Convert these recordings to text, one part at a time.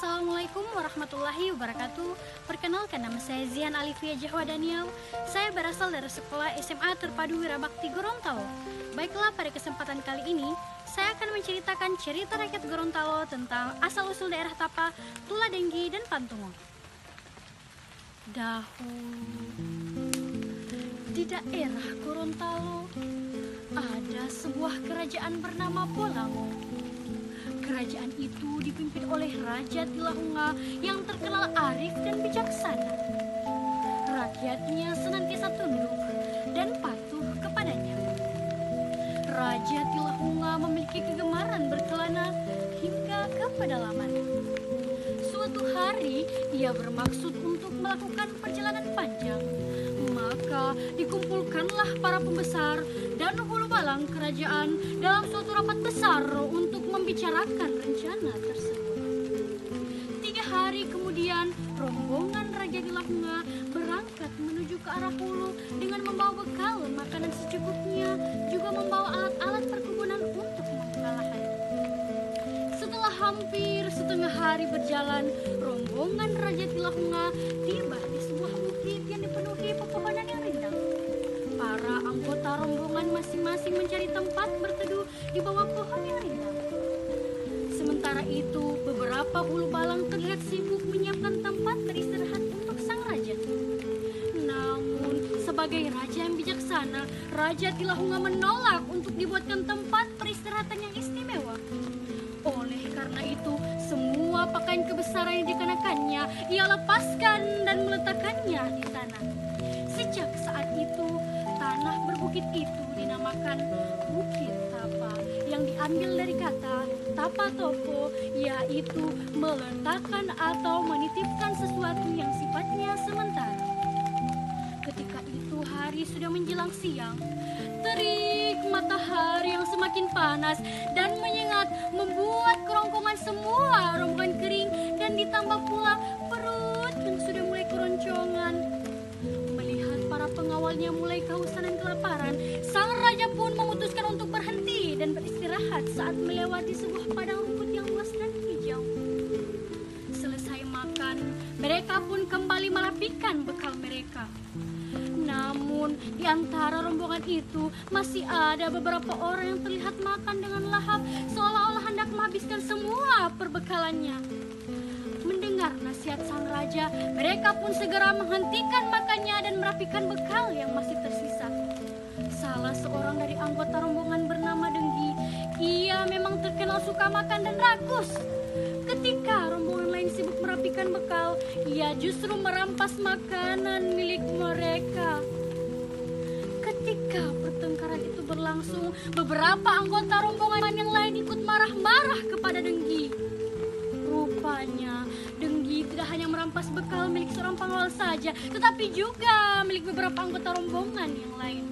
Assalamualaikum warahmatullahi wabarakatuh. Perkenalkan, nama saya Zihan Alifia Jahwa Daniel. Saya berasal dari sekolah SMA Terpadu Wirabakti Gorontalo. Baiklah, pada kesempatan kali ini saya akan menceritakan cerita rakyat Gorontalo tentang asal-usul daerah Tapa, Tula Denggi, dan Pantungo. Dahulu di daerah Gorontalo ada sebuah kerajaan bernama Bolango. Kerajaan itu dipimpin oleh Raja Tilahunga yang terkenal arif dan bijaksana. Rakyatnya senantiasa tunduk dan patuh kepadanya. Raja Tilahunga memiliki kegemaran berkelana hingga ke pedalaman. Suatu hari ia bermaksud untuk melakukan perjalanan panjang. Maka dikumpulkanlah para pembesar dan hulu balang kerajaan dalam suatu rapat besar untuk membicarakan rencana tersebut. 3 hari kemudian, rombongan Raja Tilahunga berangkat menuju ke arah hulu dengan membawa bekal makanan secukupnya, juga membawa alat-alat perkebunan untuk membuka lahan. Setelah hampir setengah hari berjalan, rombongan Raja Tilahunga tiba di sebuah bukit yang dipenuhi pepohonan yang rindang. Para anggota rombongan masing-masing mencari tempat berteduh di bawah pohon yang rindang. Sementara itu, beberapa hulu balang terlihat sibuk menyiapkan tempat beristirahat untuk sang raja. Namun, sebagai raja yang bijaksana, Raja Tilahunga menolak untuk dibuatkan tempat peristirahatan yang istimewa. Oleh karena itu, semua pakaian kebesaran yang dikenakannya ia lepaskan dan meletakkannya di tanah. Sejak saat itu, tanah berbukit itu dinamakan Bukit Tapa, yang diambil dari kata tapa toko, yaitu meletakkan atau menitipkan sesuatu yang sifatnya sementara. Ketika itu hari sudah menjelang siang. Terik matahari yang semakin panas dan menyengat membuat kerongkongan semua rombongan kering, dan ditambah pula perut yang sudah mulai keroncongan. Melihat para pengawalnya mulai kehausan dan kelaparan, sang raja pun memutuskan untuk berhenti dan beristirahat saat melewati sebuah padang rumput yang luas dan hijau. Selesai makan, mereka pun kembali merapikan bekal mereka. Namun, di antara rombongan itu masih ada beberapa orang yang terlihat makan dengan lahap, seolah-olah hendak menghabiskan semua perbekalannya. Mendengar nasihat sang raja, mereka pun segera menghentikan makannya dan merapikan bekal yang masih tersisa. Salah seorang dari anggota rombongan bernama Denggi. Ia memang terkenal suka makan dan rakus. Ketika rombongan lain sibuk merapikan bekal, ia justru merampas makanan milik mereka. Ketika pertengkaran itu berlangsung, beberapa anggota rombongan yang lain ikut marah-marah kepada Denggi. Rupanya, Denggi tidak hanya merampas bekal milik seorang pengawal saja, tetapi juga milik beberapa anggota rombongan yang lain.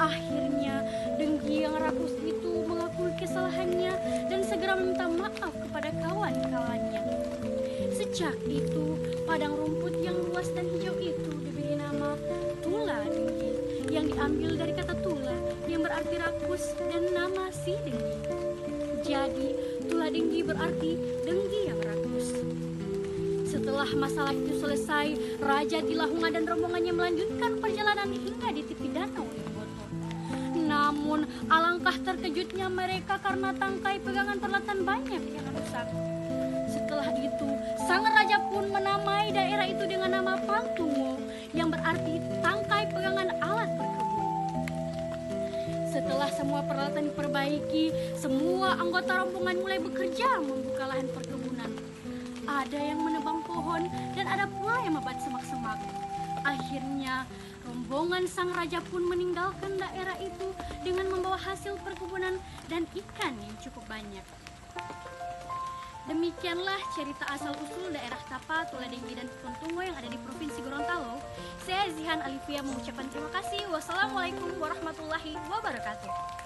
Akhirnya, Denggi yang rakus itu mengakui kesalahannya dan segera meminta maaf kepada kawan-kawannya. Sejak itu, padang rumput yang luas dan hijau itu diberi nama Tula Denggi, yang diambil dari kata tula yang berarti rakus dan nama si Denggi. Jadi, Tula Denggi berarti Denggi yang rakus. Setelah masalah itu selesai, Raja Tilahunga dan rombongannya melanjutkan perjalanan hingga di tepi danau Limboto. Namun, alangkah terkejutnya mereka karena tangkai pegangan peralatan banyak yang rusak. Setelah itu, sang raja pun menamai daerah itu dengan nama Pantungo, yang berarti tangkai pegangan alat berkebun. Setelah semua peralatan diperbaiki, semua anggota rombongan mulai bekerja membuka lahan perkebunan. Ada yang menebang pohon dan ada pula yang membuat semak-semak. Akhirnya, rombongan sang raja pun meninggalkan daerah itu dengan membawa hasil perkebunan dan ikan yang cukup banyak. Demikianlah cerita asal-usul daerah Tapa, Tula Denggi, dan Pantungo yang ada di Provinsi Gorontalo. Saya Zihan Alifia mengucapkan terima kasih. Wassalamualaikum warahmatullahi wabarakatuh.